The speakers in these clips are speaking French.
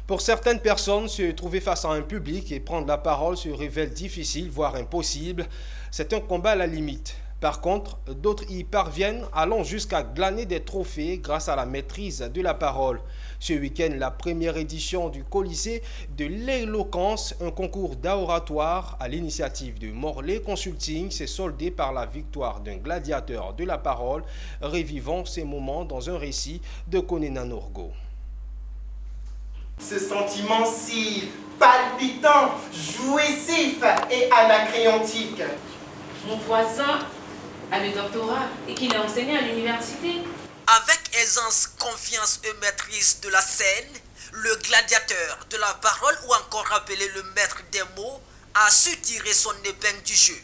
Pour certaines personnes, se trouver face à un public et prendre la parole se révèle difficile, voire impossible. C'est un combat à la limite. Par contre, d'autres y parviennent, allant jusqu'à glaner des trophées grâce à la maîtrise de la parole. Ce week-end, la première édition du Colisée de l'éloquence, un concours d'oratoire à l'initiative de Morley Consulting, s'est soldé par la victoire d'un gladiateur de la parole, revivant ces moments dans un récit de Konena Norgo. Ce sentiment si palpitant, jouissif et anacréontique. Mon voisin a le doctorat et qu'il a enseigné à l'université. Avec aisance, confiance et maîtrise de la scène, le gladiateur de la parole ou encore appelé le maître des mots a su tirer son épingle du jeu.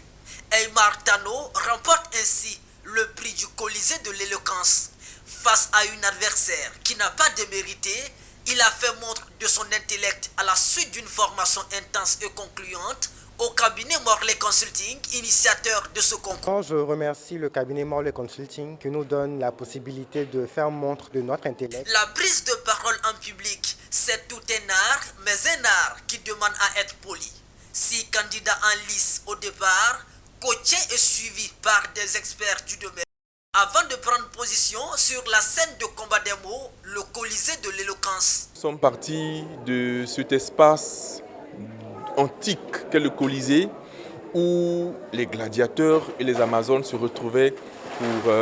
Eymar Tano remporte ainsi le prix du Colisée de l'éloquence. Face à une adversaire qui n'a pas démérité, il a fait montre de son intellect à la suite d'une formation intense et concluante au cabinet Morley Consulting, initiateur de ce concours. Je remercie le cabinet Morley Consulting qui nous donne la possibilité de faire montre de notre intellect. La prise de parole en public, c'est tout un art, mais un art qui demande à être poli. 6 candidats en lice au départ, coachés et suivis par des experts du domaine. Avant de prendre position sur la scène de combat des mots, le Colisée de l'éloquence. Nous sommes partis de cet espace antique qu'est le Colisée, où les gladiateurs et les Amazones se retrouvaient pour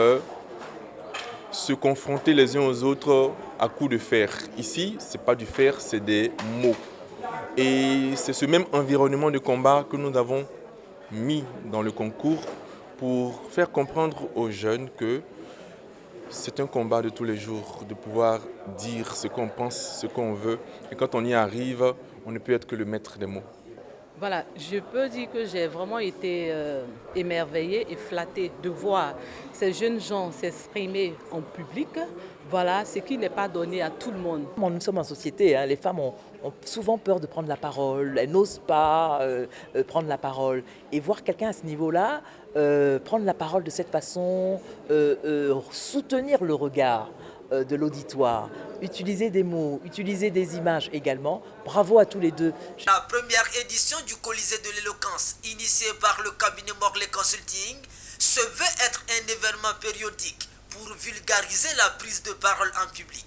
se confronter les uns aux autres à coups de fer. Ici, ce n'est pas du fer, c'est des mots. Et c'est ce même environnement de combat que nous avons mis dans le concours pour faire comprendre aux jeunes que c'est un combat de tous les jours, de pouvoir dire ce qu'on pense, ce qu'on veut. Et quand on y arrive, on ne peut être que le maître des mots. Voilà, je peux dire que j'ai vraiment été émerveillée et flattée de voir ces jeunes gens s'exprimer en public. Voilà, ce qui n'est pas donné à tout le monde. Nous sommes en société, hein, les femmes ont souvent peur de prendre la parole, elles n'osent pas prendre la parole. Et voir quelqu'un à ce niveau-là prendre la parole de cette façon, soutenir le regard de l'auditoire, utiliser des mots, utiliser des images également. Bravo à tous les deux. La première édition du Colisée de l'éloquence, initiée par le cabinet Morley Consulting, se veut être un événement périodique pour vulgariser la prise de parole en public.